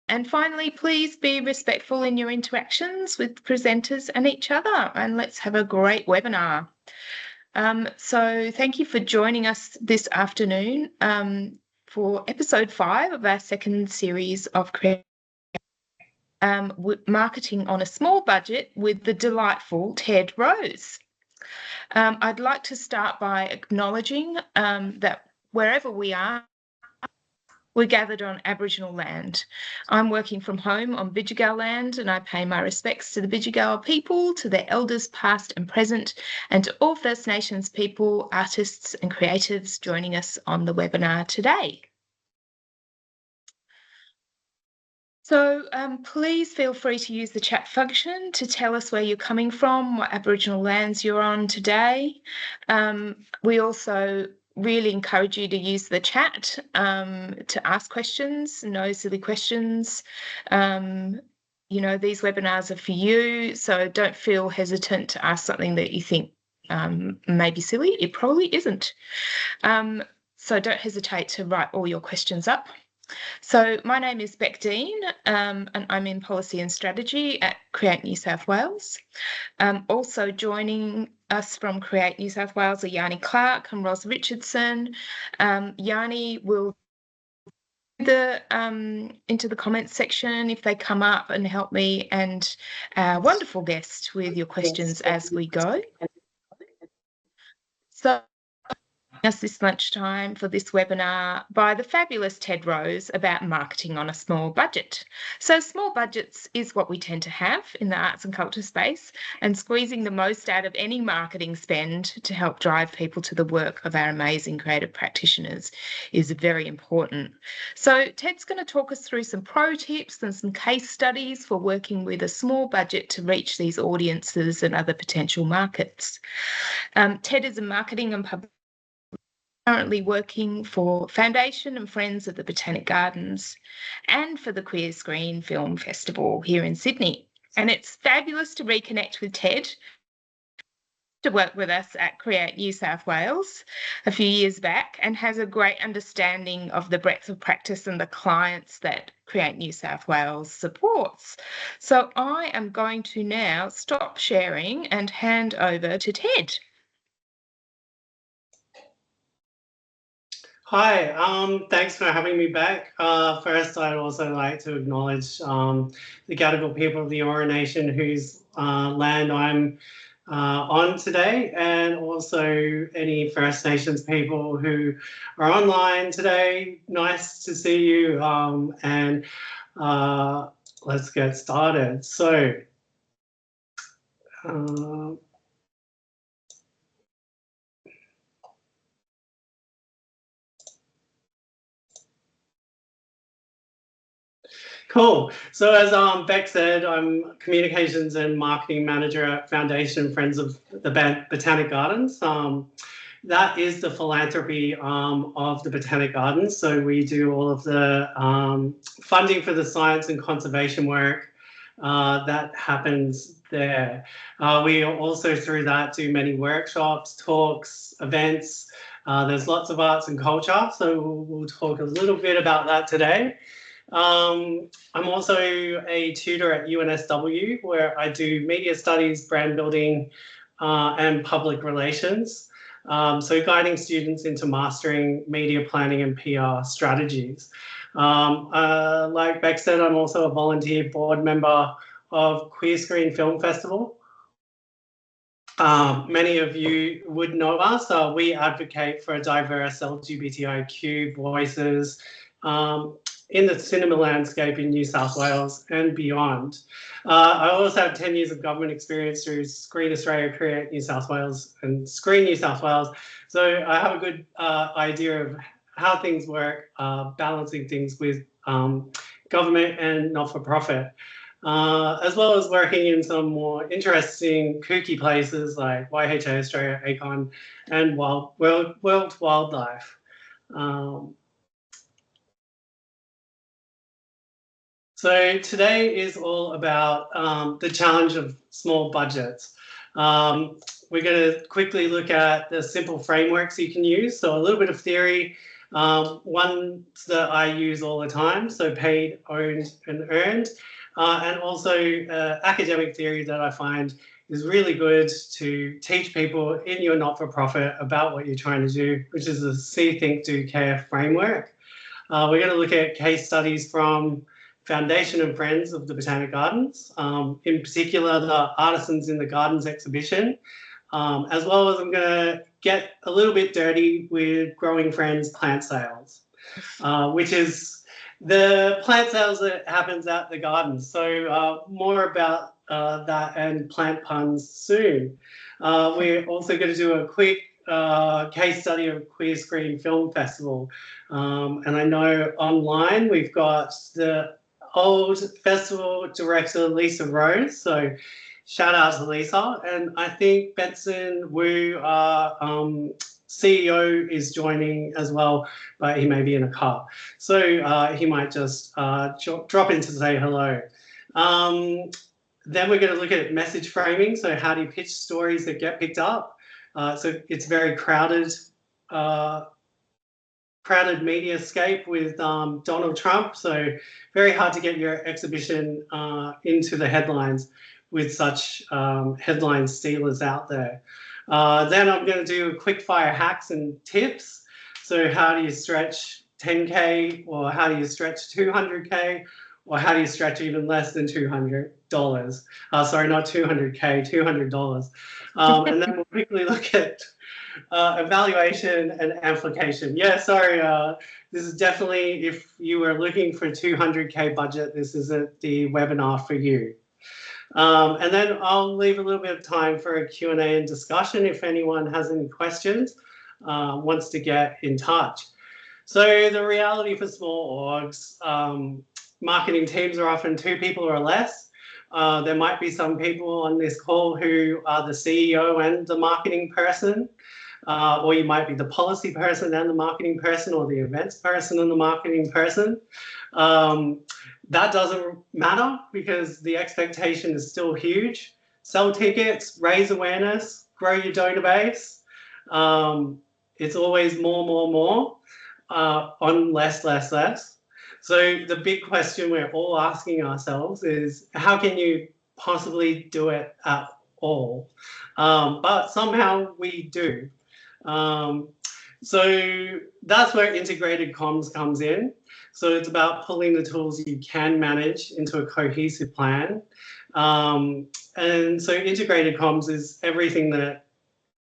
And finally, please be respectful in your interactions with presenters and each other, and let's have a great webinar. So thank you for joining us this afternoon for episode 5 of our second series of Marketing on a Small Budget with the delightful Ted Rose. I'd like to start by acknowledging that wherever we are, we're gathered on Aboriginal land. I'm working from home on Bidjigal land, and I pay my respects to the Bidjigal people, to their elders past and present, and to all First Nations people, artists and creatives joining us on the webinar today. So please feel free to use the chat function to tell us where you're coming from, what Aboriginal lands you're on today. We also really encourage you to use the chat to ask questions, no silly questions. You know, these webinars are for you, so don't feel hesitant to ask something that you think may be silly. It probably isn't. So don't hesitate to write all your questions up. So my name is Beck Dean, and I'm in Policy and Strategy at Create New South Wales. Also joining us from Create New South Wales are Yanni Clark and Ros Richardson. Yanni will into the comments section if they come up and help me and our wonderful guest with your questions as we go. So us this lunchtime for this webinar by the fabulous Ted Rose about marketing on a small budget. So small budgets is what we tend to have in the arts and culture space, and squeezing the most out of any marketing spend to help drive people to the work of our amazing creative practitioners is very important. So Ted's going to talk us through some pro tips and some case studies for working with a small budget to reach these audiences and other potential markets. Ted is a marketing and public currently working for Foundation and Friends of the Botanic Gardens and for the Queer Screen Film Festival here in Sydney. And it's fabulous to reconnect with Ted, to work with us at Create New South Wales a few years back, and has a great understanding of the breadth of practice and the clients that Create New South Wales supports. So I am going to now stop sharing and hand over to Ted. Hi, thanks for having me back. First, I'd also like to acknowledge the Gadigal people of the Eora Nation whose land I'm on today, and also any First Nations people who are online today. Nice to see you, and let's get started. So, cool. So as Beck said, I'm Communications and Marketing Manager at Foundation Friends of the Botanic Gardens. That is the philanthropy of the Botanic Gardens. So we do all of the funding for the science and conservation work that happens there. We also through that do many workshops, talks, events. There's lots of arts and culture. So we'll talk a little bit about that today. I'm also a tutor at UNSW, where I do media studies, brand building, and public relations. So guiding students into mastering media planning and PR strategies. Like Beck said, I'm also a volunteer board member of Queer Screen Film Festival. Many of you would know us. We advocate for diverse LGBTIQ voices in the cinema landscape in New South Wales and beyond. I also have 10 years of government experience through Screen Australia, Create New South Wales and Screen New South Wales. So I have a good idea of how things work, balancing things with government and not-for-profit, as well as working in some more interesting, kooky places like YHA Australia, ACON, and World Wildlife. So today is all about the challenge of small budgets. We're going to quickly look at the simple frameworks you can use. So a little bit of theory, Ones that I use all the time, so paid, owned, and earned, and also academic theory that I find is really good to teach people in your not-for-profit about what you're trying to do, which is the See, Think, Do, Care framework. We're going to look at case studies from Foundation and Friends of the Botanic Gardens, in particular the Artisans in the Gardens exhibition, as well as I'm going to get a little bit dirty with Growing Friends plant sales, which is the plant sales that happens at the gardens. So more about that and plant puns soon. We're also going to do a quick case study of Queer Screen Film Festival. And I know online we've got the old festival director, Lisa Rose. So shout out to Lisa. And I think Benson Wu, our CEO, is joining as well, but he may be in a car. So he might just drop in to say hello. Then we're going to look at message framing. So how do you pitch stories that get picked up? So it's very crowded mediascape with Donald Trump. So very hard to get your exhibition into the headlines with such headline stealers out there. Then I'm going to do quick fire hacks and tips. So how do you stretch 10K, or how do you stretch 200K, or how do you stretch even less than $200? Sorry, not 200K, $200. And then we'll quickly look at evaluation and amplification. Yeah, sorry, this is definitely, if you were looking for 200K budget, this isn't the webinar for you. And then I'll leave a little bit of time for a Q&A and discussion if anyone has any questions, wants to get in touch. So the reality for small orgs, marketing teams are often 2 people or less. There might be some people on this call who are the CEO and the marketing person, or you might be the policy person and the marketing person, or the events person and the marketing person. That doesn't matter because the expectation is still huge. Sell tickets, raise awareness, grow your donor base. It's always more on less. So the big question we're all asking ourselves is, how can you possibly do it at all? But somehow we do. So that's where integrated comms comes in. So it's about pulling the tools you can manage into a cohesive plan. And so integrated comms is everything that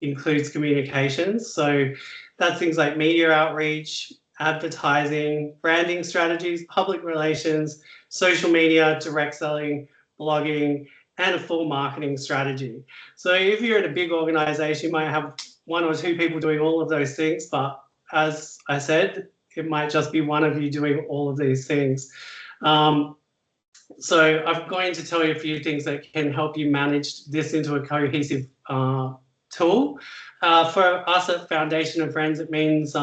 includes communications. So that's things like media outreach, advertising, branding strategies, public relations, social media, direct selling, blogging, and a full marketing strategy. So if you're in a big organization, you might have 1 or 2 people doing all of those things, but as I said, it might just be one of you doing all of these things. So I'm going to tell you a few things that can help you manage this into a cohesive tool. For us at Foundation and Friends, it means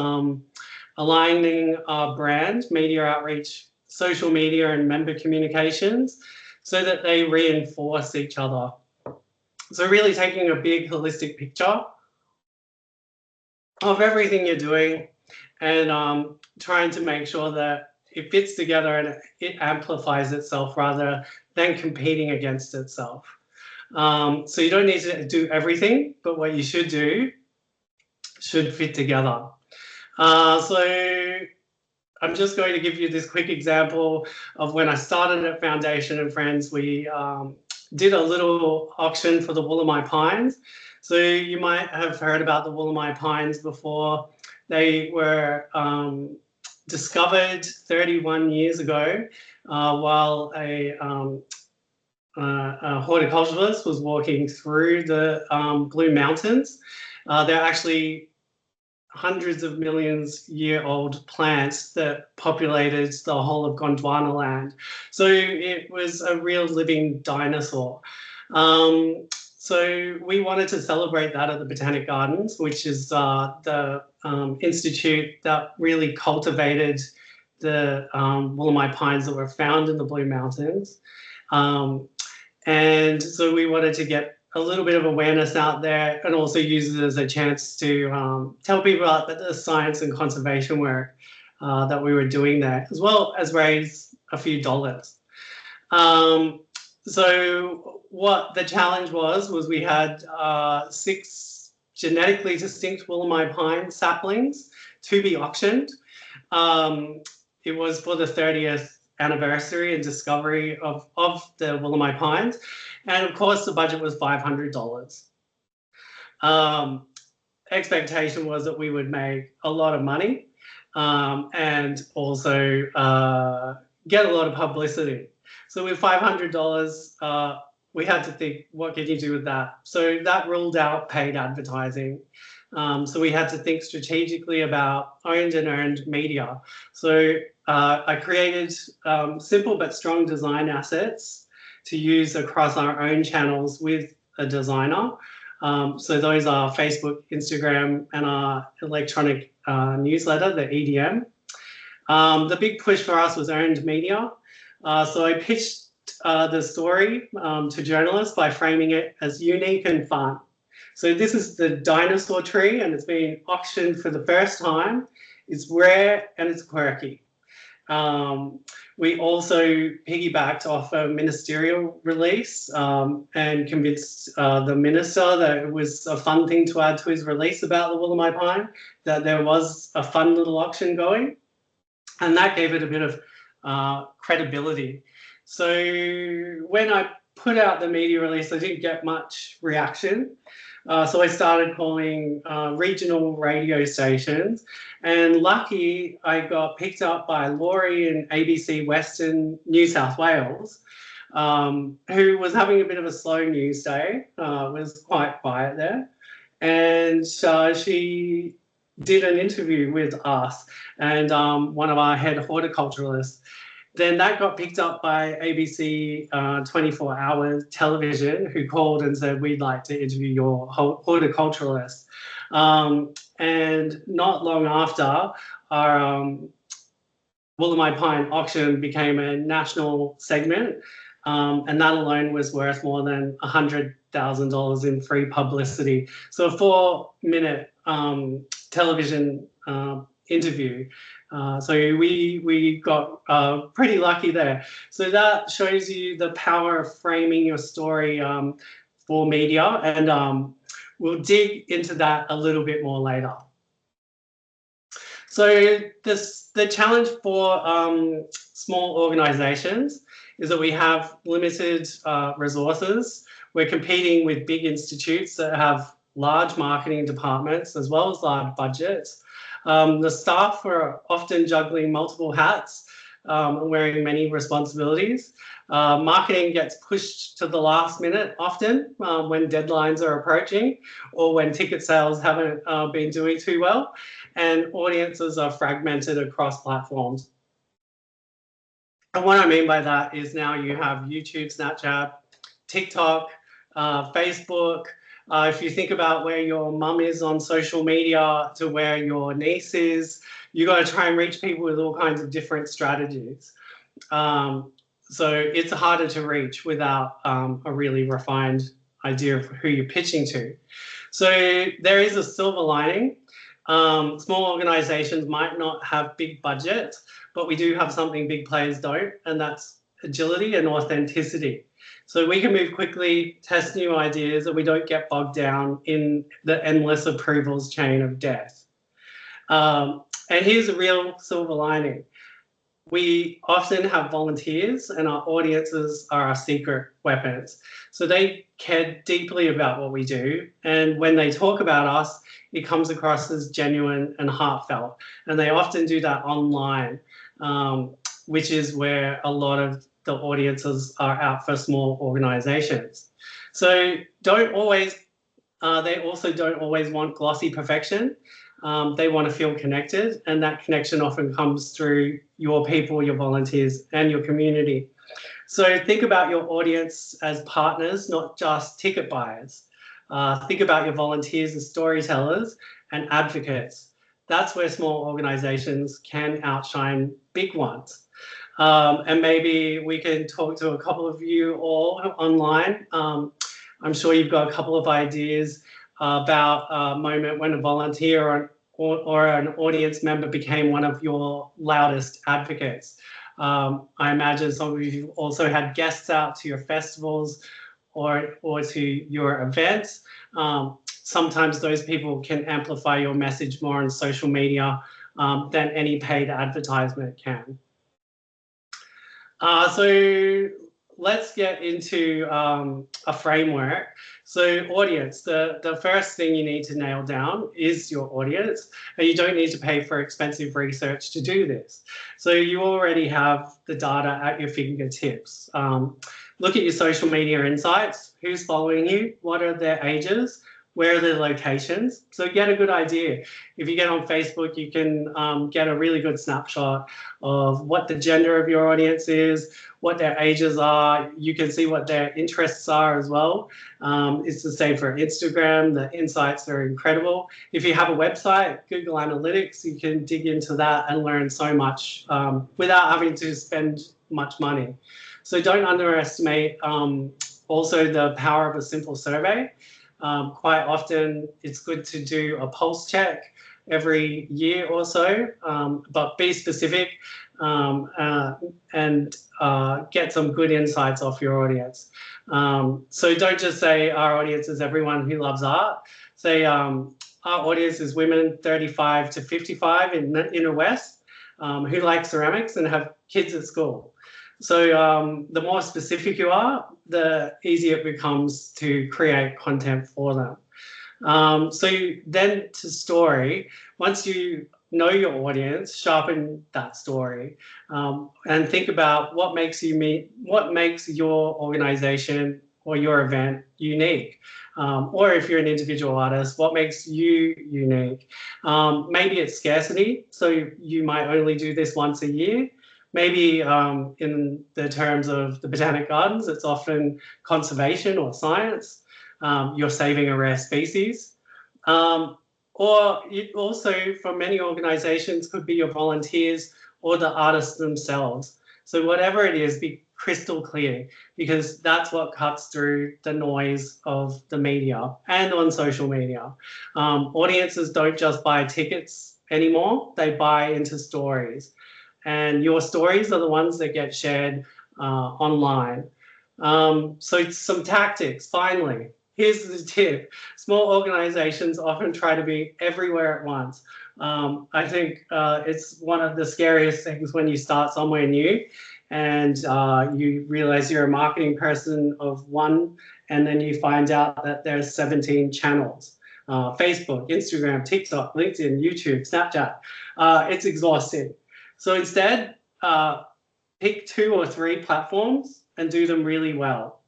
aligning our brand, media outreach, social media, and member communications so that they reinforce each other. So really taking a big holistic picture of everything you're doing and trying to make sure that it fits together and it amplifies itself rather than competing against itself. So you don't need to do everything, but what you should do should fit together. So I'm just going to give you this quick example of when I started at Foundation and Friends. We did a little auction for the Woolamai Pines. So you might have heard about the Woolamai Pines before. They were discovered 31 years ago while a horticulturalist was walking through the Blue Mountains. They're actually hundreds of millions year old plants that populated the whole of Gondwana land. So it was a real living dinosaur. So we wanted to celebrate that at the Botanic Gardens, which is the institute that really cultivated the Woolamai pines that were found in the Blue Mountains. And so we wanted to get a little bit of awareness out there, and also use it as a chance to tell people about the science and conservation work that we were doing there, as well as raise a few dollars. So what the challenge was we had 6 genetically distinct Willamette pine saplings to be auctioned. It was for the 30th anniversary and discovery of the Willamette pines. And of course, the budget was $500. Expectation was that we would make a lot of money and also get a lot of publicity. So with $500, we had to think, what can you do with that? So that ruled out paid advertising. So we had to think strategically about owned and earned media. So I created simple but strong design assets to use across our own channels with a designer. So those are Facebook, Instagram, and our electronic newsletter, the EDM. The big push for us was earned media. So I pitched the story to journalists by framing it as unique and fun. So this is the dinosaur tree, and it's been auctioned for the first time. It's rare and it's quirky. We also piggybacked off a ministerial release and convinced the minister that it was a fun thing to add to his release about the Willamette pine, that there was a fun little auction going, and that gave it a bit of credibility. So when I put out the media release, I didn't get much reaction. So I started calling regional radio stations, and lucky I got picked up by Laurie in ABC Western New South Wales, who was having a bit of a slow news day. It was quite quiet there, and she did an interview with us and one of our head horticulturalists. Then that got picked up by ABC 24-hour television, who called and said, we'd like to interview your horticulturalist. And not long after, our Willamette pine auction became a national segment, and that alone was worth more than $100,000 in free publicity. So a 4-minute television interview. So we got pretty lucky there. So that shows you the power of framing your story for media, and we'll dig into that a little bit more later. So the challenge for small organizations is that we have limited resources. We're competing with big institutes that have large marketing departments as well as large budgets. The staff are often juggling multiple hats and wearing many responsibilities. Marketing gets pushed to the last minute often when deadlines are approaching or when ticket sales haven't been doing too well, and audiences are fragmented across platforms. And what I mean by that is now you have YouTube, Snapchat, TikTok, Facebook. If you think about where your mum is on social media to where your niece is, you got to try and reach people with all kinds of different strategies. So it's harder to reach without a really refined idea of who you're pitching to. So there is a silver lining. Small organizations might not have big budgets, but we do have something big players don't, and that's agility and authenticity. So we can move quickly, test new ideas, and we don't get bogged down in the endless approvals chain of death. And here's a real silver lining. We often have volunteers, and our audiences are our secret weapons. So they care deeply about what we do, and when they talk about us, it comes across as genuine and heartfelt. And they often do that online, which is where a lot of the audiences are out for small organizations. So they also don't always want glossy perfection. They want to feel connected, and that connection often comes through your people, your volunteers, and your community. So think about your audience as partners, not just ticket buyers. Think about your volunteers as storytellers and advocates. That's where small organizations can outshine big ones. And maybe we can talk to a couple of you all online I'm sure you've got a couple of ideas about a moment when a volunteer or an audience member became one of your loudest advocates. I imagine some of you also had guests out to your festivals or to your events. Sometimes those people can amplify your message more on social media than any paid advertisement can. So let's get into a framework. So audience, the first thing you need to nail down is your audience, and you don't need to pay for expensive research to do this. So you already have the data at your fingertips. Look at your social media insights. Who's following you? What are their ages? Where are their locations? So get a good idea. If you get on Facebook, you can get a really good snapshot of what the gender of your audience is, what their ages are. You can see what their interests are as well. It's the same for Instagram. The insights are incredible. If you have a website, Google Analytics, you can dig into that and learn so much without having to spend much money. So don't underestimate also the power of a simple survey. Quite often, it's good to do a pulse check every year or so, but be specific and get some good insights off your audience. So don't just say our audience is everyone who loves art. Say our audience is women 35 to 55 in the inner west who like ceramics and have kids at school. So the more specific you are, the easier it becomes to create content for them. So then to story, once you know your audience, sharpen that story and think about what makes your organization or your event unique. Or if you're an individual artist, what makes you unique? Maybe it's scarcity, so you might only do this once a year. Maybe in the terms of the Botanic Gardens, it's often conservation or science. You're saving a rare species. Or it also, for many organizations, could be your volunteers or the artists themselves. So whatever it is, be crystal clear, because that's what cuts through the noise of the media and on social media. Audiences don't just buy tickets anymore, they buy into stories. And your stories are the ones that get shared online. So some tactics, finally. Here's the tip. Small organizations often try to be everywhere at once. I think it's one of the scariest things when you start somewhere new and you realize you're a marketing person of one, and then you find out that there's 17 channels. Facebook, Instagram, TikTok, LinkedIn, YouTube, Snapchat. It's exhausting. So instead, pick 2 or 3 platforms and do them really well.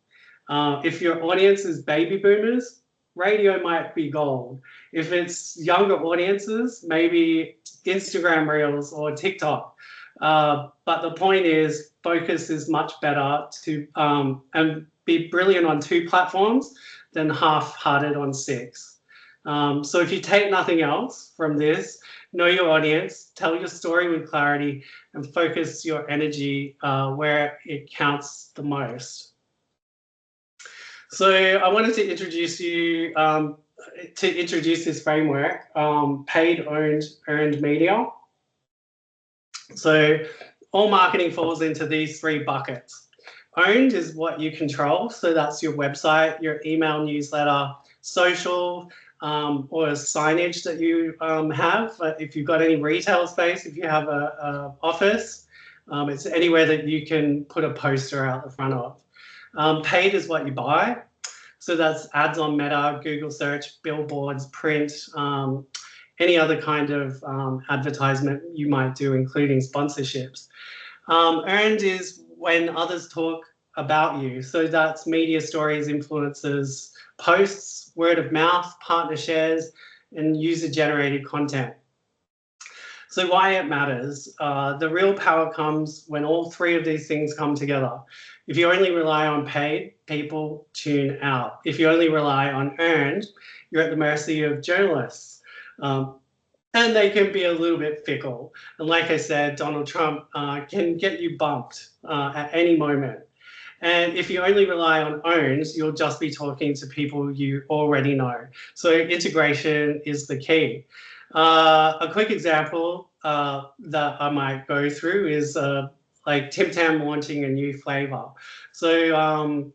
If your audience is baby boomers, radio might be gold. If it's younger audiences, maybe Instagram Reels or TikTok. But the point is, focus is much better to and be brilliant on 2 platforms than half-hearted on 6. So if you take nothing else from this, know your audience, tell your story with clarity, and focus your energy where it counts the most. So I wanted to introduce you this framework, paid, earned media. So all marketing falls into these 3 buckets. Owned is what you control. So that's your website, your email newsletter, social, or signage that you have. If you've got any retail space, if you have a office, it's anywhere that you can put a poster out the front of. Paid is what you buy. So that's ads on Meta, Google search, billboards, print, any other kind of advertisement you might do, including sponsorships. Earned is when others talk about you. So that's media stories, influencers, posts, word of mouth, partner shares, and user-generated content. So why it matters, the real power comes when all 3 of these things come together. If you only rely on paid, people tune out. If you only rely on earned, you're at the mercy of journalists. And they can be a little bit fickle. And like I said, Donald Trump can get you bumped at any moment. And if you only rely on owned, you'll just be talking to people you already know. So integration is the key. A quick example that I might go through is like Tim Tam launching a new flavor. So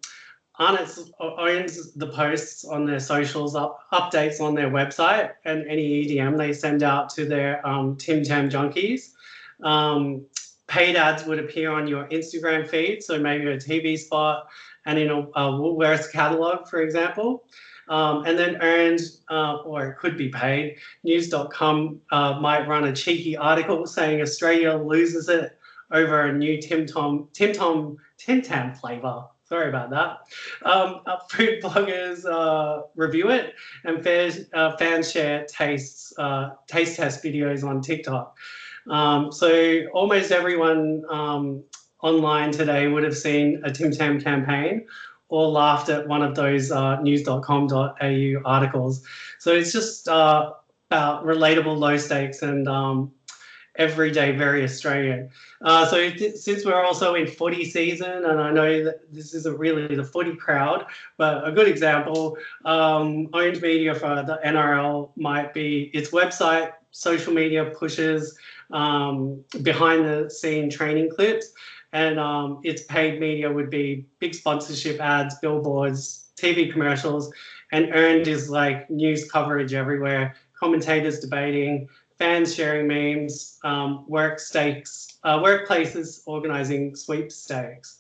Arnott's owns the posts on their socials, updates on their website, and any EDM they send out to their Tim Tam junkies. Paid ads would appear on your Instagram feed, so maybe a TV spot and in a Woolworths catalog, for example. And then earned, or it could be paid, news.com might run a cheeky article saying Australia loses it over a new Tim Tam flavour. Sorry about that. Food bloggers review it, and fans share taste test videos on TikTok. So almost everyone online today would have seen a Tim Tam campaign or laughed at one of those news.com.au articles. So it's just about relatable, low stakes, and everyday, very Australian. So since we're also in footy season, and I know that this isn't really the footy crowd, but a good example, owned media for the NRL might be its website, social media pushes, behind the scene training clips, and its paid media would be big sponsorship ads, billboards, TV commercials, and earned is like news coverage everywhere, commentators debating, fans sharing memes, workplaces organizing sweepstakes.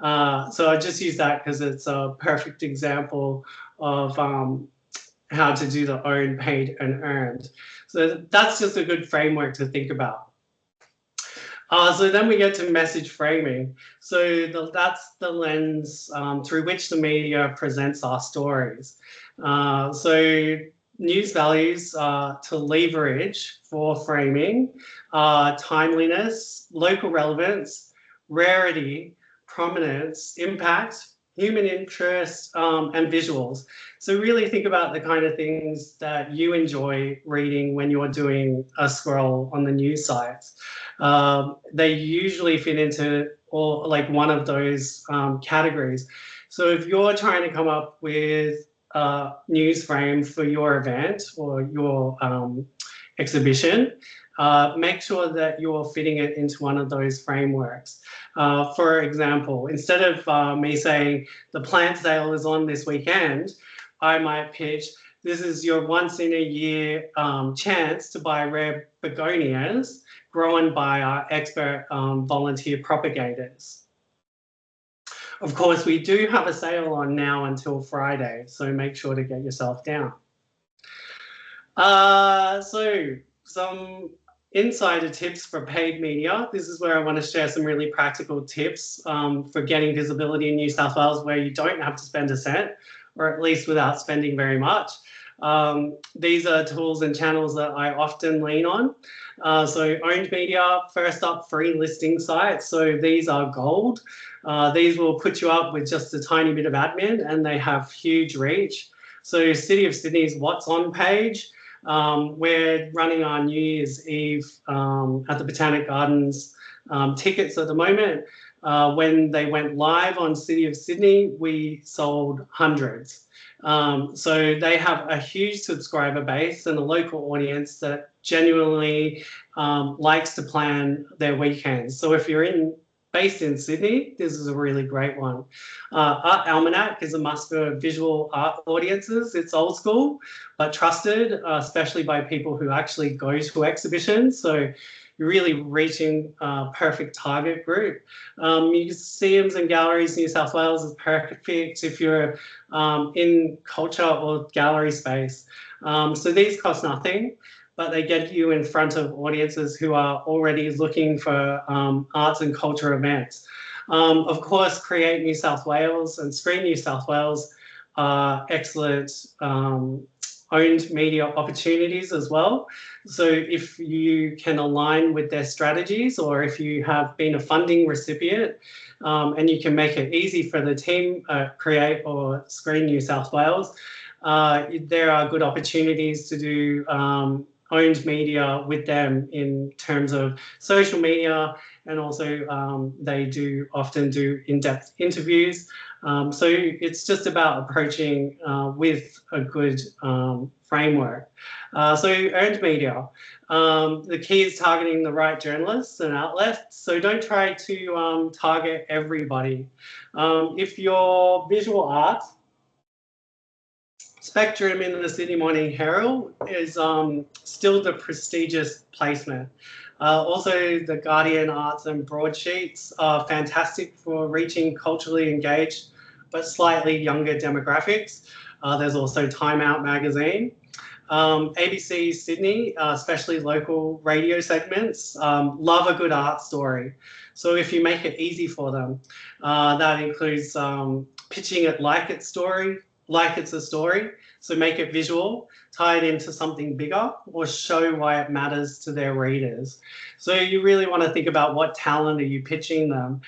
So I just use that because it's a perfect example of how to do the owned, paid, and earned. So that's just a good framework to think about. So then we get to message framing. So that's the lens through which the media presents our stories. So news values to leverage for framing, timeliness, local relevance, rarity, prominence, impact, human interest, and visuals. So really think about the kind of things that you enjoy reading when you're doing a scroll on the news sites. They usually fit into one of those categories. So if you're trying to come up with a news frame for your event or your exhibition, make sure that you're fitting it into one of those frameworks. For example, instead of me saying the plant sale is on this weekend, I might pitch, this is your once in a year chance to buy rare begonias grown by our expert volunteer propagators. Of course, we do have a sale on now until Friday, so make sure to get yourself down. So some insider tips for paid media. This is where I want to share some really practical tips for getting visibility in New South Wales where you don't have to spend a cent, or at least without spending very much. These are tools and channels that I often lean on. So owned media, first up, free listing sites. So these are gold. These will put you up with just a tiny bit of admin and they have huge reach. So City of Sydney's What's On page, we're running our New Year's Eve at the Botanic Gardens tickets at the moment. When they went live on City of Sydney, we sold hundreds. So they have a huge subscriber base and a local audience that genuinely likes to plan their weekends. So if you're based in Sydney, this is a really great one. Art Almanac is a must for visual art audiences. It's old school, but trusted, especially by people who actually go to exhibitions. So you're really reaching a perfect target group. Museums and galleries New South Wales is perfect if you're in culture or gallery space. So these cost nothing, but they get you in front of audiences who are already looking for arts and culture events. Of course, Create New South Wales and Screen New South Wales are excellent owned media opportunities as well. So if you can align with their strategies, or if you have been a funding recipient and you can make it easy for the team, Create or Screen New South Wales, there are good opportunities to do owned media with them in terms of social media and also they do often do in-depth interviews. So it's just about approaching with a good framework. So earned media. The key is targeting the right journalists and outlets. So don't try to target everybody. If your visual art, Spectrum in the Sydney Morning Herald is still the prestigious placement. Also, the Guardian Arts and Broadsheets are fantastic for reaching culturally engaged but slightly younger demographics. There's also Time Out magazine. ABC Sydney, especially local radio segments, love a good art story. So if you make it easy for them, that includes pitching it like it's a story. So make it visual, tie it into something bigger, or show why it matters to their readers. So you really want to think about what talent are you pitching them.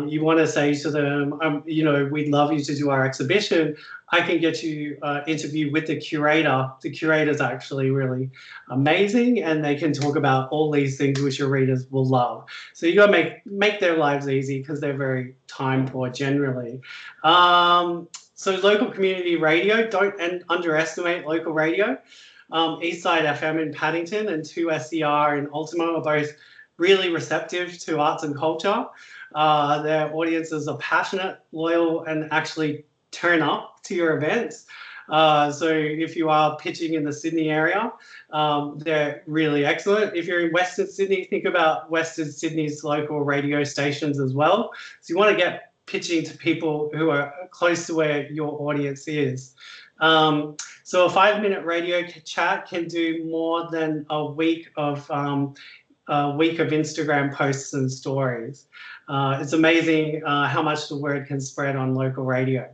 You want to say to them, you know, we'd love you to do our exhibition. I can get you an interview with the curator. The curator's actually really amazing, and they can talk about all these things which your readers will love. So you got to make their lives easy because they're very time poor generally. So local community radio, don't underestimate local radio. Eastside FM in Paddington and 2SER in Ultimo are both really receptive to arts and culture. Their audiences are passionate, loyal, and actually turn up to your events. So if you are pitching in the Sydney area, they're really excellent. If you're in Western Sydney, think about Western Sydney's local radio stations as well. So you want to get pitching to people who are close to where your audience is. So a 5-minute radio chat can do more than a week of Instagram posts and stories. It's amazing how much the word can spread on local radio.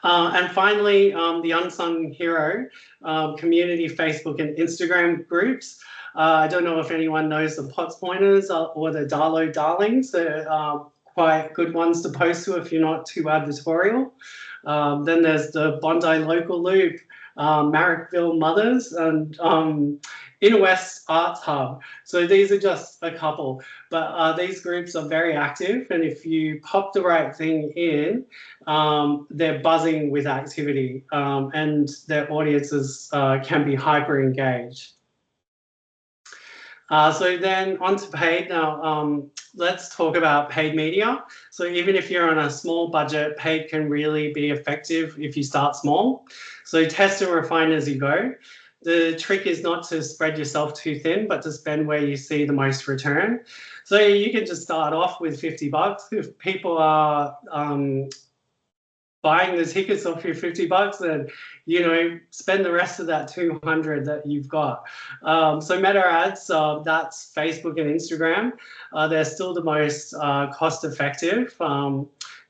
And finally, the unsung hero, community Facebook and Instagram groups. I don't know if anyone knows the Potts Pointers or the Darlow Darlings. They're quite good ones to post to if you're not too advertorial. Then there's the Bondi Local Loop, Marrickville Mothers, and Inner West Arts Hub. So these are just a couple, but these groups are very active, and if you pop the right thing in, they're buzzing with activity, and their audiences can be hyper engaged. So then on to paid. Now, let's talk about paid media. So even if you're on a small budget, paid can really be effective if you start small. So test and refine as you go. The trick is not to spread yourself too thin, but to spend where you see the most return. So you can just start off with $50. If people are buying the tickets off your $50, then, you know, spend the rest of that 200 that you've got. So meta ads, that's Facebook and Instagram. They're still the most cost effective.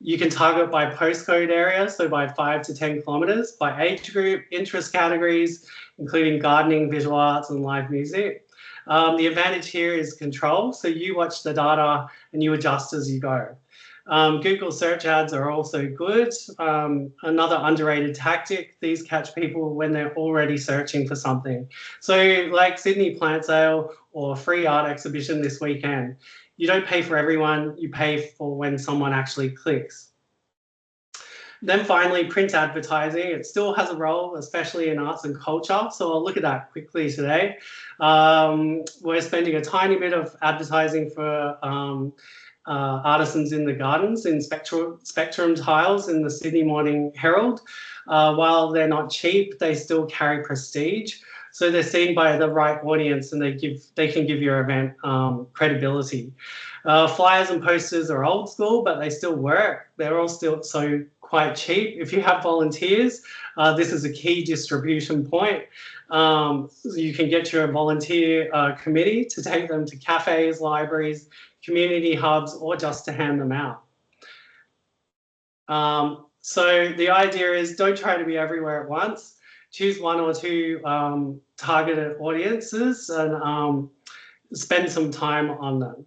You can target by postcode area, so by 5 to 10 kilometers, by age group, interest categories, including gardening, visual arts, and live music. The advantage here is control. So you watch the data and you adjust as you go. Google search ads are also good. Another underrated tactic, these catch people when they're already searching for something. So like Sydney Plant Sale or free art exhibition this weekend, you don't pay for everyone, you pay for when someone actually clicks. Then finally, print advertising. It still has a role, especially in arts and culture. So I'll look at that quickly today. We're spending a tiny bit of advertising for artisans in the gardens in Spectrum tiles in the Sydney Morning Herald. While they're not cheap, they still carry prestige. So they're seen by the right audience, and they can give your event credibility. Flyers and posters are old school, but they still work. They're all still so quite cheap. If you have volunteers, this is a key distribution point. So you can get your volunteer committee to take them to cafes, libraries, community hubs, or just to hand them out. So the idea is don't try to be everywhere at once. Choose one or two targeted audiences and spend some time on them.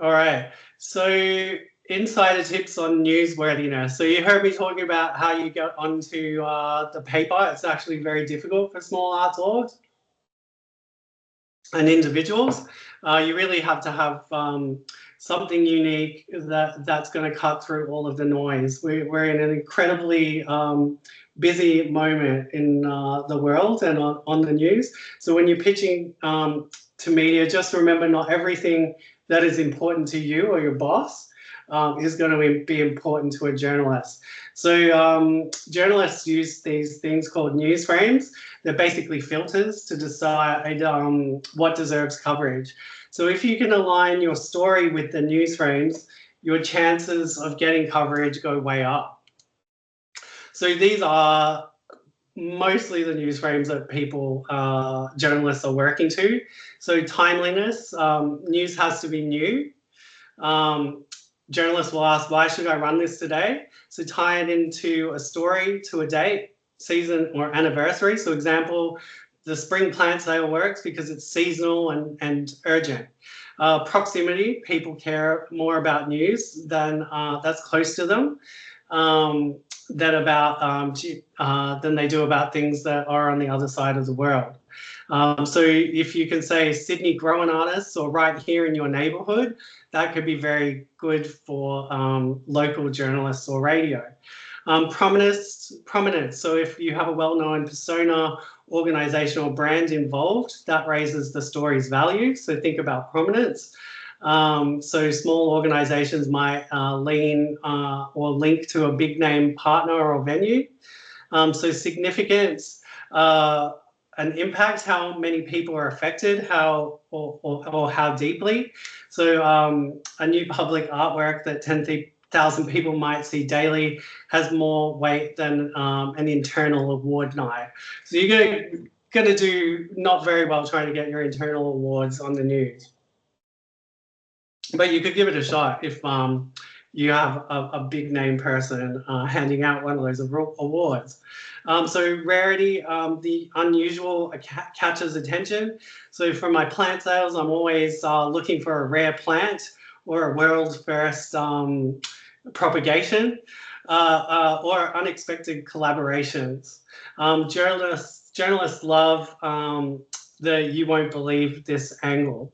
All right, so insider tips on newsworthiness. So you heard me talking about how you get onto the paper. It's actually very difficult for small arts orgs and individuals. You really have to have something unique that's going to cut through all of the noise. We're in an incredibly busy moment in the world and on the news. So when you're pitching to media, just remember not everything that is important to you or your boss is going to be important to a journalist. So journalists use these things called news frames. They're basically filters to decide what deserves coverage. So if you can align your story with the news frames, your chances of getting coverage go way up. So these are mostly the news frames that people, journalists are working to. So timeliness, news has to be new. Journalists will ask, why should I run this today? So tie it into a story, to a date, season, or anniversary. So example, the spring plant sale works because it's seasonal and urgent. Proximity, people care more about news than that's close to them than they do about things that are on the other side of the world. So if you can say Sydney growing artists or right here in your neighborhood, that could be very good for local journalists or radio. Prominence. So if you have a well-known persona, organization or brand involved, that raises the story's value. So think about prominence. So small organizations might lean or link to a big name partner or venue. So significance, an impact, how many people are affected, or how deeply. So a new public artwork that 10,000 people might see daily has more weight than an internal award night. So you're going to do not very well trying to get your internal awards on the news. But you could give it a shot if you have a big name person handing out one of those awards. So rarity, the unusual catches attention. So for my plant sales, I'm always looking for a rare plant or a world first propagation or unexpected collaborations. Journalists love the you won't believe this angle.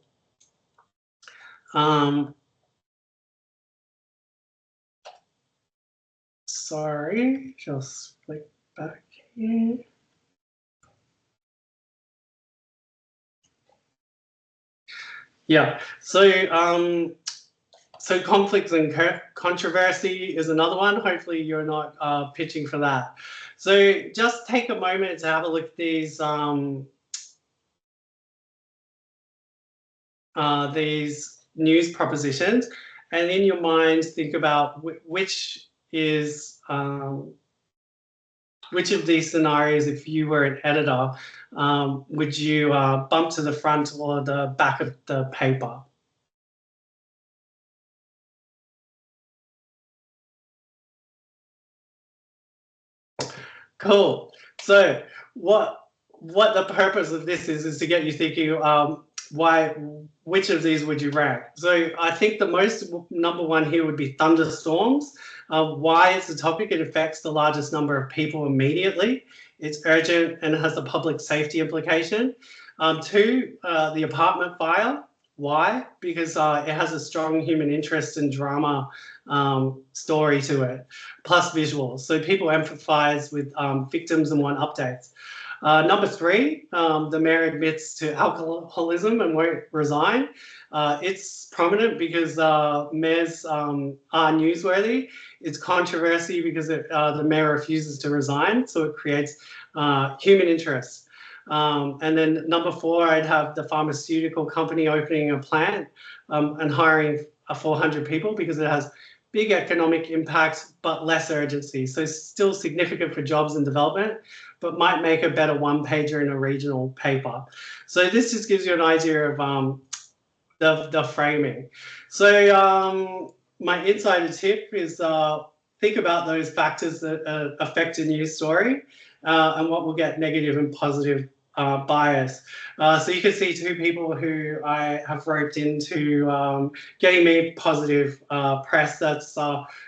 Sorry, just flick back here. Yeah, so so conflicts and controversy is another one. Hopefully you're not pitching for that. So just take a moment to have a look at these news propositions, and in your mind think about which of these scenarios, if you were an editor, would you bump to the front or the back of the paper? Cool. So what the purpose of this is to get you thinking which of these would you rank? So I think the most number one here would be thunderstorms. Why it's a topic, it affects the largest number of people immediately. It's urgent and has a public safety implication. Two, the apartment fire. Why? Because it has a strong human interest and drama story to it, plus visuals. So people empathize with victims and want updates. Number three, the mayor admits to alcoholism and won't resign. It's prominent because mayors are newsworthy. It's controversy because the mayor refuses to resign, so it creates human interest. And then number four, I'd have the pharmaceutical company opening a plant and hiring 400 people because it has big economic impact but less urgency. So still significant for jobs and development, but might make a better one-pager in a regional paper. So this just gives you an idea of the framing. So my insider tip is think about those factors that affect a news story and what will get negative and positive bias. So you can see two people who I have roped into getting me positive press. That's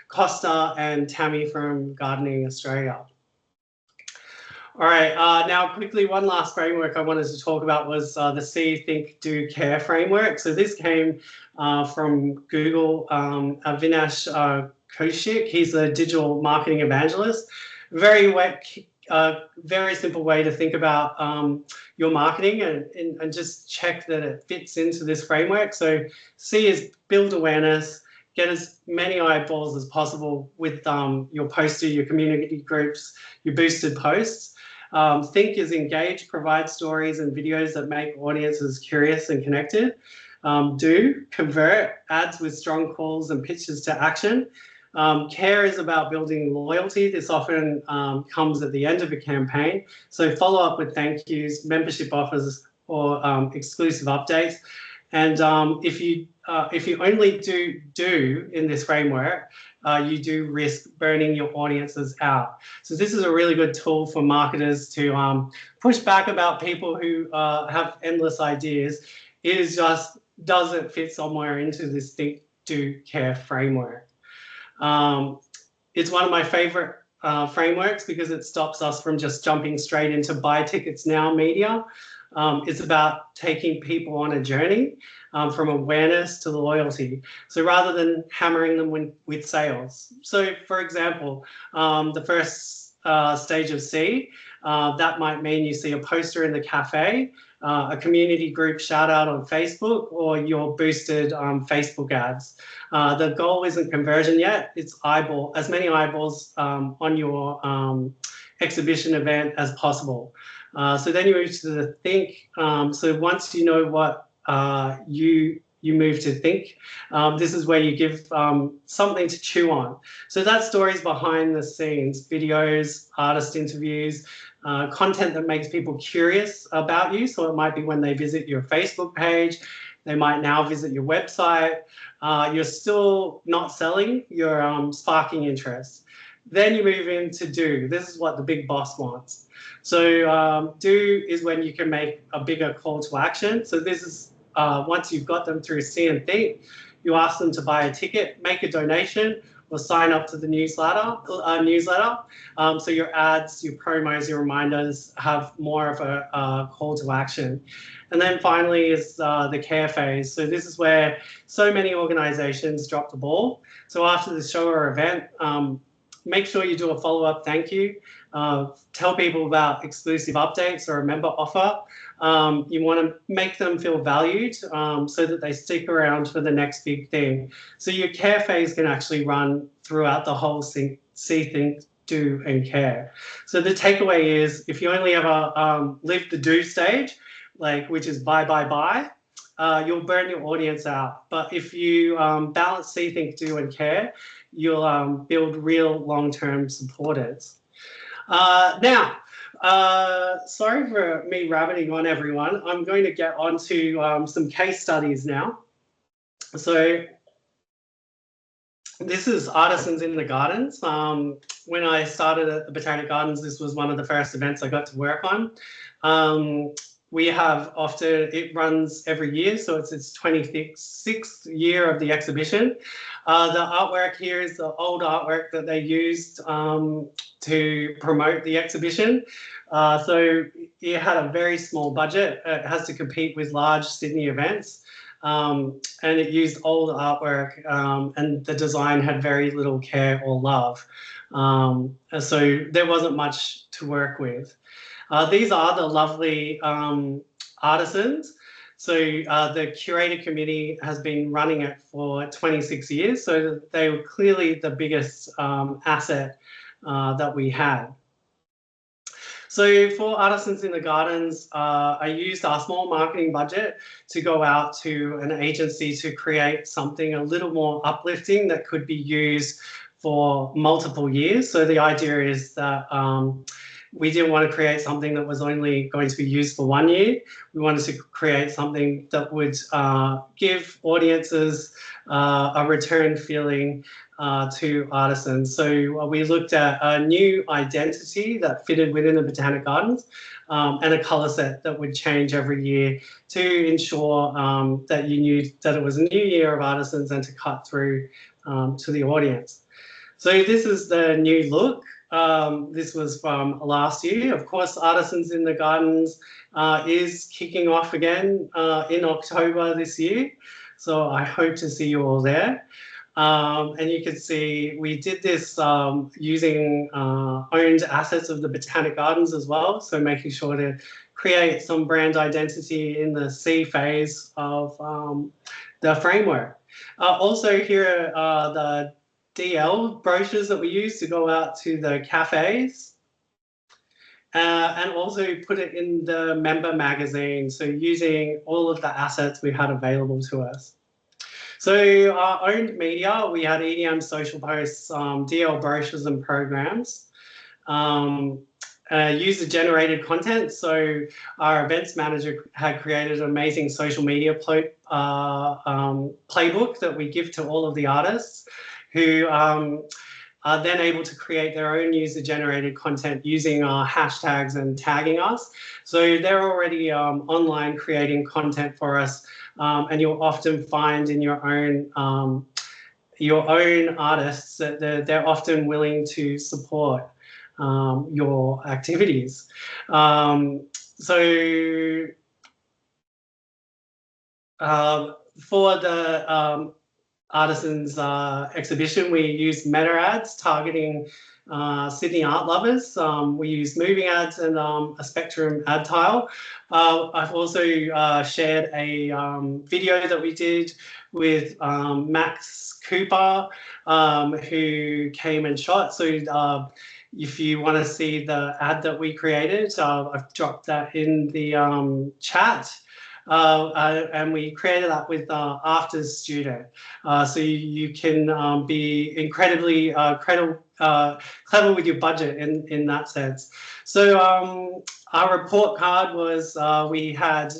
Costa and Tammy from Gardening Australia. All right, now quickly, one last framework I wanted to talk about was the See, Think, Do, Care framework. So this came from Google. Vinesh Kaushik, he's a digital marketing evangelist. Very simple way to think about your marketing and just check that it fits into this framework. So C is build awareness, get as many eyeballs as possible with your poster, your community groups, your boosted posts. Think is engage, provide stories and videos that make audiences curious and connected. Do, convert, ads with strong calls and pitches to action. Care is about building loyalty. This often comes at the end of a campaign. So follow up with thank yous, membership offers, or exclusive updates. And if you only do in this framework, you do risk burning your audiences out. So this is a really good tool for marketers to push back about people who have endless ideas. It is just doesn't fit somewhere into this think, do, care framework. It's one of my favorite frameworks because it stops us from just jumping straight into buy tickets now media. It's about taking people on a journey from awareness to loyalty. So rather than hammering them with sales. So for example, the first stage of C, that might mean you see a poster in the cafe, a community group shout out on Facebook, or your boosted Facebook ads. The goal isn't conversion yet, it's as many eyeballs on your exhibition event as possible. So then you move to the think. So once you know what you move to think, this is where you give something to chew on. So that's stories behind the scenes, videos, artist interviews, content that makes people curious about you. So it might be when they visit your Facebook page, they might now visit your website. You're still not selling, you're sparking interest. Then you move into do. This is what the big boss wants. So do is when you can make a bigger call to action. So this is once you've got them through see and think, you ask them to buy a ticket, make a donation, or sign up to the newsletter. So your ads, your promos, your reminders have more of a call to action. And then finally is the care phase. So this is where so many organizations drop the ball. So after the show or event, make sure you do a follow-up thank you. Tell people about exclusive updates or a member offer. You want to make them feel valued so that they stick around for the next big thing. So your care phase can actually run throughout the whole see, think, do, and care. So the takeaway is if you only ever live the do stage, which is buy, you'll burn your audience out. But if you balance see, think, do, and care, you'll build real long-term supporters. Now, sorry for me rabbiting on everyone. I'm going to get on to some case studies now. So this is Artisans in the Gardens. When I started at the Botanic Gardens, this was one of the first events I got to work on. We have it runs every year, so it's its 26th year of the exhibition. The artwork here is the old artwork that they used to promote the exhibition. So it had a very small budget. It has to compete with large Sydney events. And it used old artwork and the design had very little care or love. So there wasn't much to work with. These are the lovely artisans. So the curator committee has been running it for 26 years. So they were clearly the biggest asset that we had. So for Artisans in the Gardens, I used our small marketing budget to go out to an agency to create something a little more uplifting that could be used for multiple years. So the idea is that we didn't want to create something that was only going to be used for 1 year. We wanted to create something that would give audiences a return feeling to artisans. So we looked at a new identity that fitted within the Botanic Gardens, and a colour set that would change every year to ensure that you knew that it was a new year of artisans and to cut through to the audience. So this is the new look. This was from last year. Of course, Artisans in the Gardens is kicking off again in October this year. So I hope to see you all there. And you can see we did this using owned assets of the Botanic Gardens as well. So making sure to create some brand identity in the C phase of the framework. Also here are the DL brochures that we use to go out to the cafes. And also put it in the member magazine. So using all of the assets we had available to us. So our owned media, we had EDM social posts, DL brochures and programs, user-generated content. So our events manager had created an amazing social media playbook that we give to all of the artists who are then able to create their own user-generated content using our hashtags and tagging us. So they're already online creating content for us. And you'll often find in your own artists that they're often willing to support your activities. For the Artisans exhibition, we used meta ads targeting Sydney art lovers. We used moving ads and a spectrum ad tile. I've also shared a video that we did with Max Cooper, who came and shot. So if you want to see the ad that we created, I've dropped that in the chat. And we created that with After Student. So you can be incredibly clever with your budget in that sense. So our report card was we had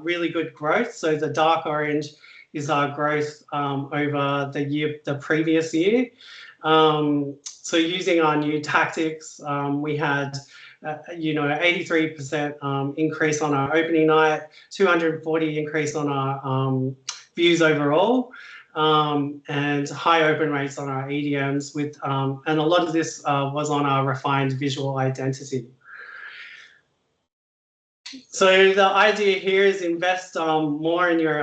really good growth. So the dark orange is our growth over the previous year. So using our new tactics, we had 83% increase on our opening night, 240 increase on our views overall, and high open rates on our EDMs with, and a lot of this was on our refined visual identity. So the idea here is invest more in your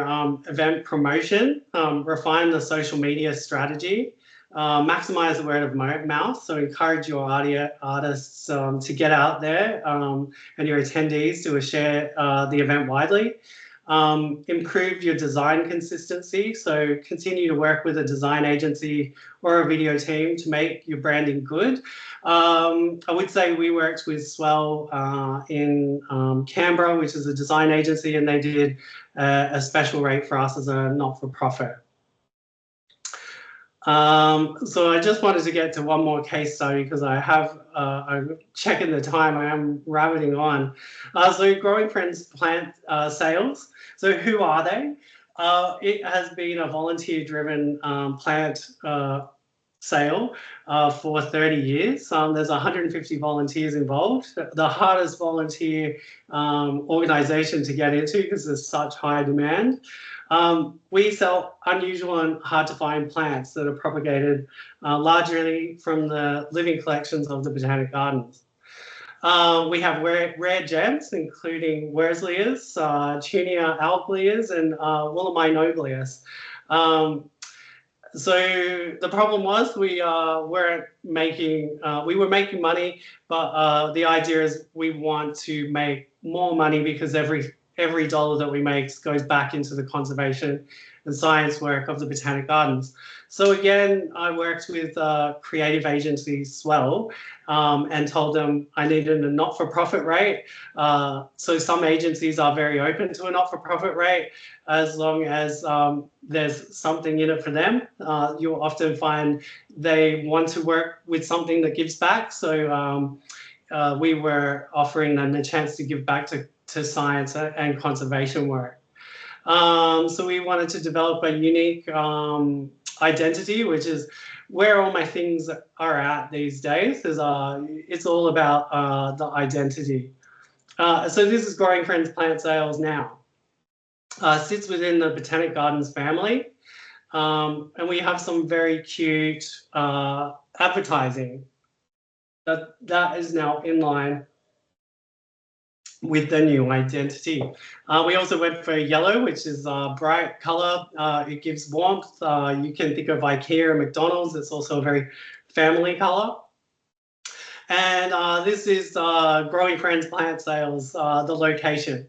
event promotion, refine the social media strategy, maximize the word of mouth. So encourage your artists to get out there and your attendees to share the event widely. Improve your design consistency. So continue to work with a design agency or a video team to make your branding good. I would say we worked with Swell in Canberra, which is a design agency, and they did a special rate for us as a not-for-profit. So I just wanted to get to one more case study because I'm checking the time, I am rabbiting on. So Growing Friends plant sales. So who are they? It has been a volunteer-driven plant sale for 30 years. There's 150 volunteers involved. The hardest volunteer organisation to get into because there's such high demand. We sell unusual and hard to find plants that are propagated largely from the living collections of the Botanic Gardens. We have rare gems, including Worsleas, Tunia alpleas, and Willamine nobleus. So the problem was we were making money, but the idea is we want to make more money because every dollar that we make goes back into the conservation and science work of the Botanic Gardens. So again, I worked with creative agencies Swell and told them I needed a not-for-profit rate. So some agencies are very open to a not-for-profit rate as long as there's something in it for them. You'll often find they want to work with something that gives back. So we were offering them the chance to give back to science and conservation work. So we wanted to develop a unique identity, which is where all my things are at these days. It's all about the identity. So this is Growing Friends Plant Sales Now. Sits within the Botanic Gardens family. And we have some very cute advertising that is now in line with the new identity. We also went for yellow, which is a bright color. It gives warmth. You can think of IKEA and McDonald's. It's also a very family color. And this is Growing Friends Plant Sales, the location.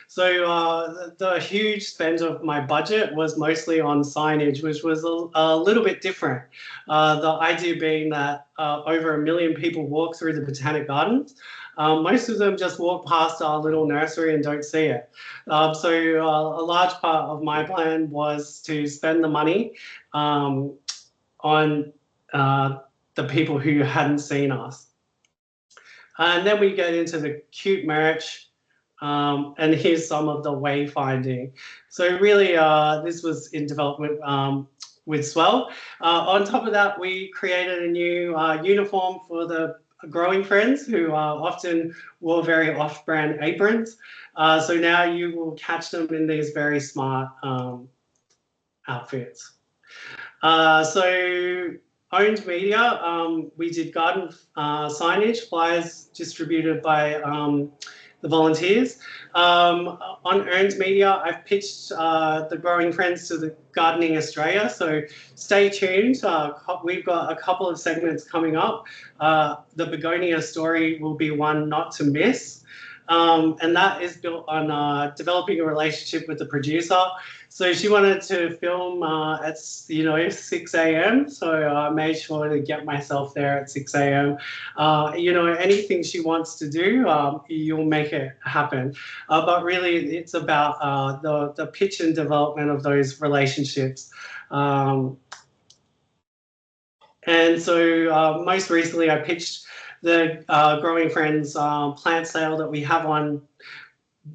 So the huge spend of my budget was mostly on signage, which was a little bit different. The idea being that over 1 million people walk through the Botanic Gardens. Most of them just walk past our little nursery and don't see it. So a large part of my plan was to spend the money on the people who hadn't seen us. And then we get into the cute merch. And here's some of the wayfinding. So really, this was in development with Swell. On top of that, we created a new uniform for the Growing Friends, who often wore very off-brand aprons. So now you will catch them in these very smart outfits. So owned media, we did garden signage, flyers distributed by the volunteers. On earned media, I've pitched the Growing Friends to the Gardening Australia, so stay tuned. We've got a couple of segments coming up. The begonia story will be one not to miss. And that is built on developing a relationship with the producer. So she wanted to film at 6 a.m. So I made sure to get myself there at 6 a.m. Anything she wants to do, you'll make it happen. But really, it's about the pitch and development of those relationships. And so most recently, I pitched the Growing Friends plant sale that we have on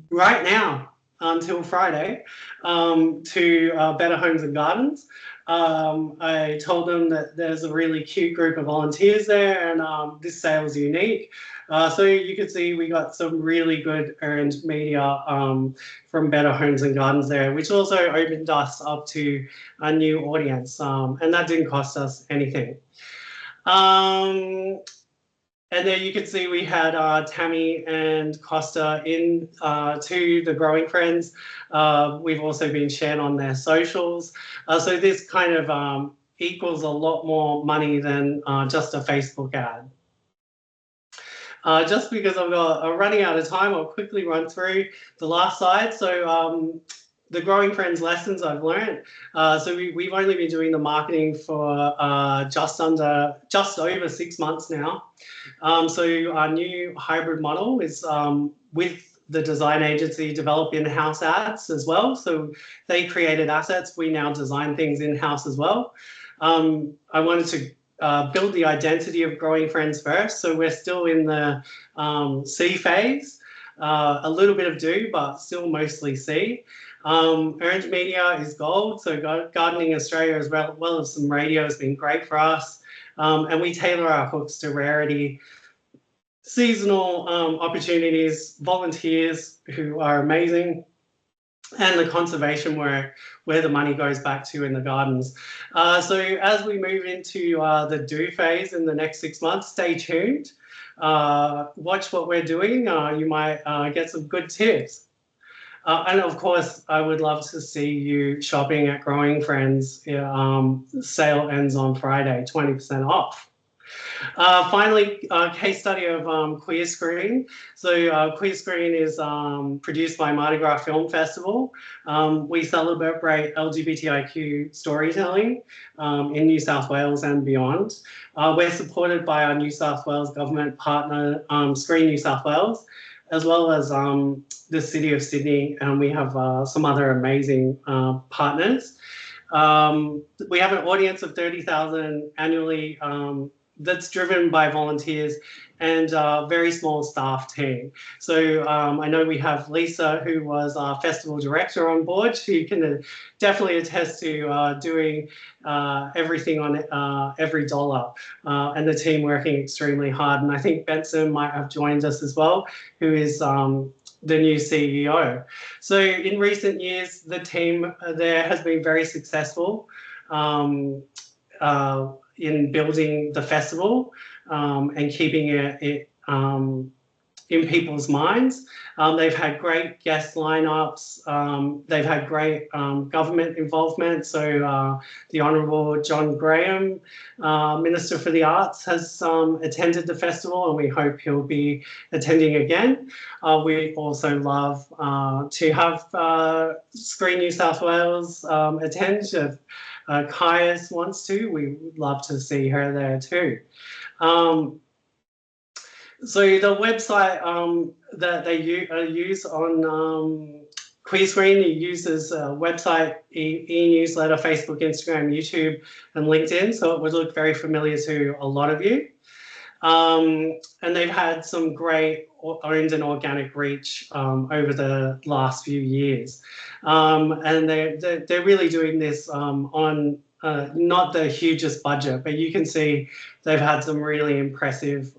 right now until Friday to Better Homes and Gardens. I told them that there's a really cute group of volunteers there, and this sale is unique. So you can see we got some really good earned media from Better Homes and Gardens there, which also opened us up to a new audience, and that didn't cost us anything. And there you can see we had Tammy and Costa in to the Growing Friends. We've also been shared on their socials. So this kind of equals a lot more money than just a Facebook ad. Just because I'm running out of time, I'll quickly run through the last slide. So the Growing Friends lessons I've learned. So we've only been doing the marketing for just over 6 months now. So our new hybrid model is with the design agency develop in-house ads as well. So they created assets. We now design things in-house as well. I wanted to build the identity of Growing Friends first. So we're still in the C phase, a little bit of do, but still mostly C. Earned media is gold. So Gardening Australia as well as some radio has been great for us. And we tailor our hooks to rarity, seasonal opportunities, volunteers who are amazing, and the conservation work where the money goes back to in the gardens. So as we move into the do phase in the next 6 months, stay tuned. Watch what we're doing. You might get some good tips. And of course, I would love to see you shopping at Growing Friends. Sale ends on Friday, 20% off. Finally, a case study of Queer Screen. So Queer Screen is produced by Mardi Gras Film Festival. We celebrate LGBTIQ storytelling in New South Wales and beyond. We're supported by our New South Wales government partner, Screen New South Wales, as well as the City of Sydney, and we have some other amazing partners. We have an audience of 30,000 annually that's driven by volunteers and a very small staff team. So I know we have Lisa, who was our festival director, on board. She can definitely attest to doing everything on every dollar, and the team working extremely hard. And I think Benson might have joined us as well, who is the new CEO. So in recent years, the team there has been very successful in building the festival and keeping it in people's minds. They've had great guest lineups. They've had great government involvement. So the Honourable John Graham, Minister for the Arts, has attended the festival, and we hope he'll be attending again. We also love to have Screen New South Wales attend. If Kaius wants to, we would love to see her there too. So the website that they use on QueerScreen uses a website, e-newsletter, Facebook, Instagram, YouTube, and LinkedIn. So it would look very familiar to a lot of you. And they've had some great owned and organic reach over the last few years. And they're really doing this on not the hugest budget, but you can see they've had some really impressive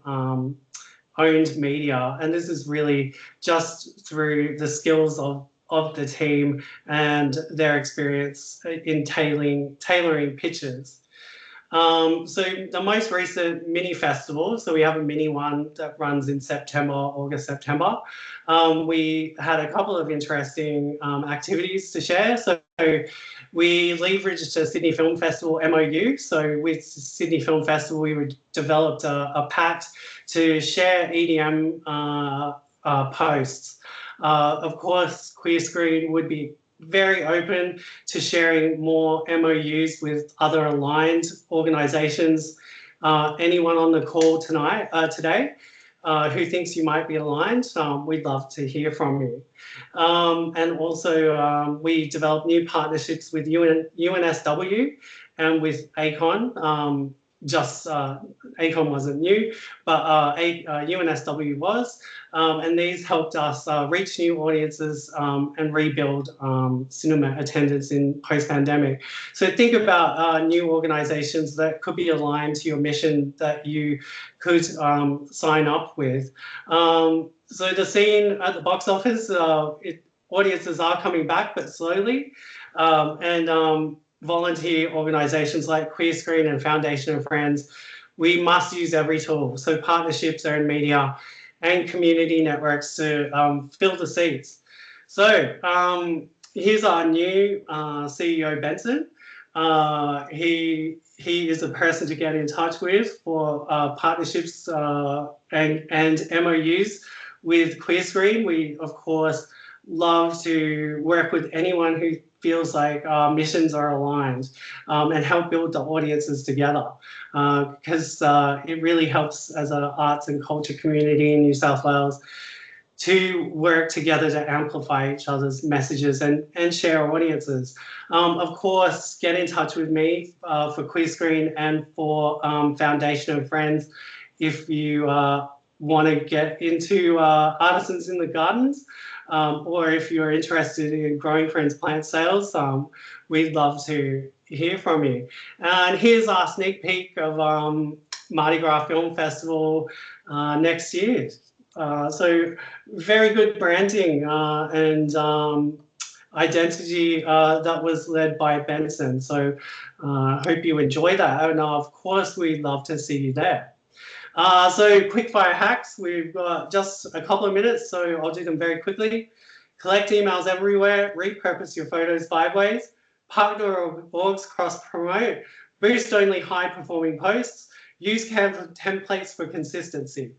owned media, and this is really just through the skills of the team and their experience in tailoring pitches. So the most recent mini festival, so we have a mini one that runs in September, August, September. We had a couple of interesting activities to share. So we leveraged a Sydney Film Festival MOU. So with Sydney Film Festival, we developed a pact to share EDM posts. Of course, QueerScreen would be very open to sharing more MOUs with other aligned organisations. Anyone on the call today who thinks you might be aligned, we'd love to hear from you. And also we developed new partnerships with UNSW and with ACON. ACON wasn't new, but UNSW was, and these helped us reach new audiences and rebuild cinema attendance in post-pandemic. So think about new organisations that could be aligned to your mission that you could sign up with. So the scene at the box office, audiences are coming back, but slowly, and volunteer organisations like QueerScreen and Foundation of Friends, we must use every tool. So partnerships, earned media, and community networks to fill the seats. So here's our new CEO, Benson. He is a person to get in touch with for partnerships and MOUs with QueerScreen. We, of course, love to work with anyone who feels like our missions are aligned and help build the audiences together, because it really helps as an arts and culture community in New South Wales to work together to amplify each other's messages and share audiences. Of course, get in touch with me for QueerScreen and for Foundation and Friends if you want to get into Artisans in the Gardens. Or if you're interested in Growing Friends plant sales, we'd love to hear from you. And here's our sneak peek of Mardi Gras Film Festival next year. So very good branding and identity that was led by Benson. So I hope you enjoy that. And of course, we'd love to see you there. So quick fire hacks, we've got just a couple of minutes, so I'll do them very quickly. Collect emails everywhere, repurpose your photos 5 ways, partner orgs cross-promote, boost only high-performing posts, use Canva templates for consistency.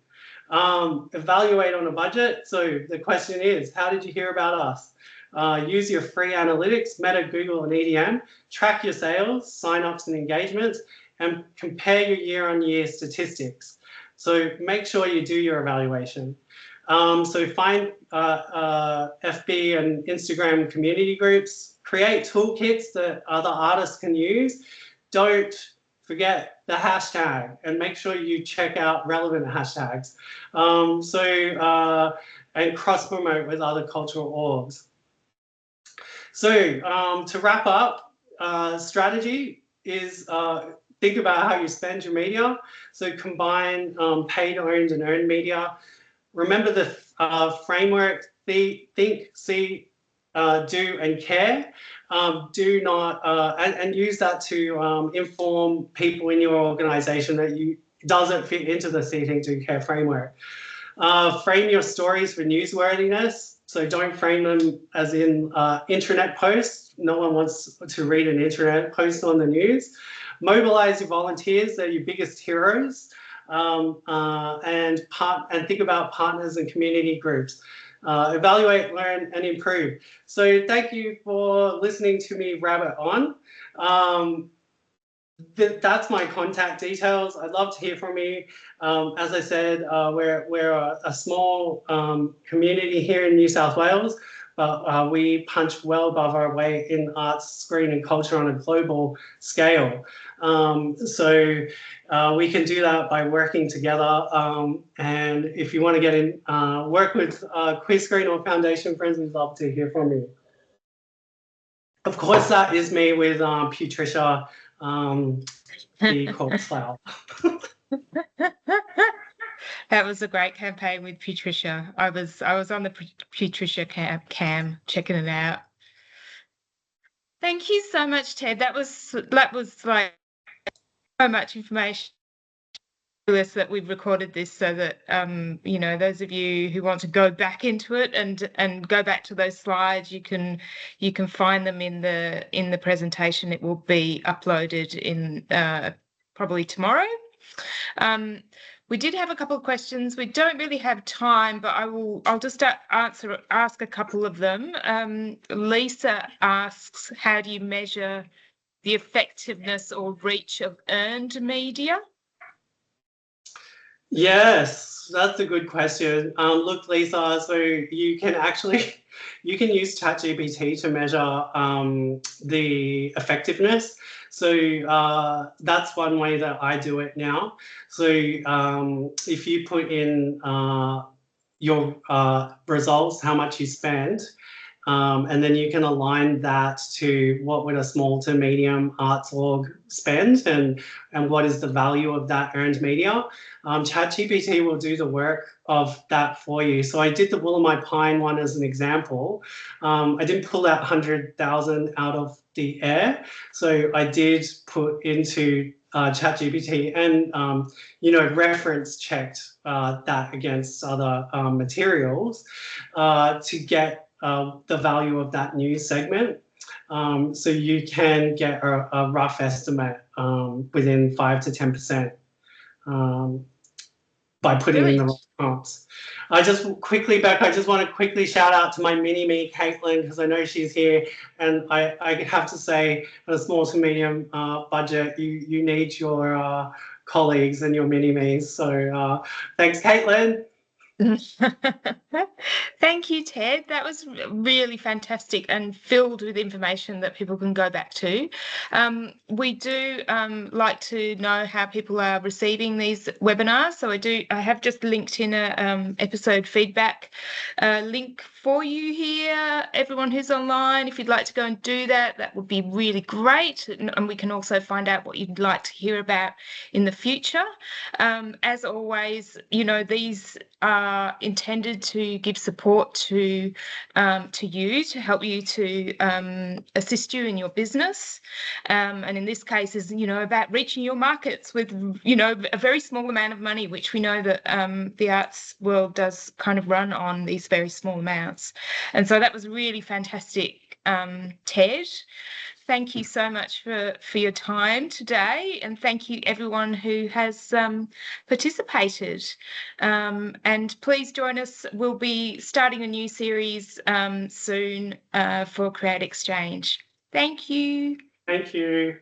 Evaluate on a budget. So the question is, how did you hear about us? Use your free analytics, Meta, Google, and EDM, track your sales, sign-ups and engagements, and compare your year-on-year statistics. So make sure you do your evaluation. So find FB and Instagram community groups, create toolkits that other artists can use. Don't forget the hashtag and make sure you check out relevant hashtags. And cross-promote with other cultural orgs. So to wrap up, strategy is think about how you spend your media. So combine paid, owned, and earned media. Remember the framework: think, see, do, and care. Do not and use that to inform people in your organization that you doesn't fit into the see, think, do, care framework. Frame your stories for newsworthiness. So don't frame them as in intranet posts. No one wants to read an intranet post on the news. Mobilize your volunteers. They're your biggest heroes. And think about partners and community groups. Evaluate, learn, and improve. So thank you for listening to me rabbit on. That's my contact details. I'd love to hear from you. As I said, we're a small community here in New South Wales, but we punch well above our weight in arts, screen, and culture on a global scale. So we can do that by working together. And if you want to get in, work with Queer Screen or Foundation Friends, we'd love to hear from you. Of course, that is me with Patricia. The corpse flower. That was a great campaign with Patricia. I was on the Patricia cam checking it out. Thank you so much, Ted. That was like so much information that we've recorded this so that you know, those of you who want to go back into it and go back to those slides, you can find them in the presentation. It will be uploaded in probably tomorrow. We did have a couple of questions. We don't really have time, but I'll just ask a couple of them. Lisa asks, how do you measure the effectiveness or reach of earned media? Yes, that's a good question. Look, Lisa, so you can use ChatGPT to measure the effectiveness. So that's one way that I do it now. So if you put in your results, how much you spend, and then you can align that to what would a small to medium arts org spend and what is the value of that earned media. ChatGPT will do the work of that for you. So I did the Willamette Pine one as an example. I didn't pull that 100,000 out of the air. So I did put into ChatGPT and you know, reference checked that against other materials to get the value of that news segment. So you can get a rough estimate within 5 to 10% by putting in the right prompts. I just want to quickly shout out to my mini-me, Caitlin, because I know she's here. And I have to say, at a small to medium budget, you need your colleagues and your mini-me's. So thanks, Caitlin. Thank you, Ted. That was really fantastic and filled with information that people can go back to. We do like to know how people are receiving these webinars. So I have just linked in a episode feedback link for you here. Everyone who's online, if you'd like to go and do that, that would be really great. And we can also find out what you'd like to hear about in the future. As always, you know, these are intended to give support to you, to help you, to assist you in your business, and in this case is, you know, about reaching your markets with, you know, a very small amount of money, which we know that the arts world does kind of run on these very small amounts. And so that was really fantastic, Ted. Thank you so much for your time today, and thank you everyone who has participated. And please join us. We'll be starting a new series soon for Create Exchange. Thank you. Thank you.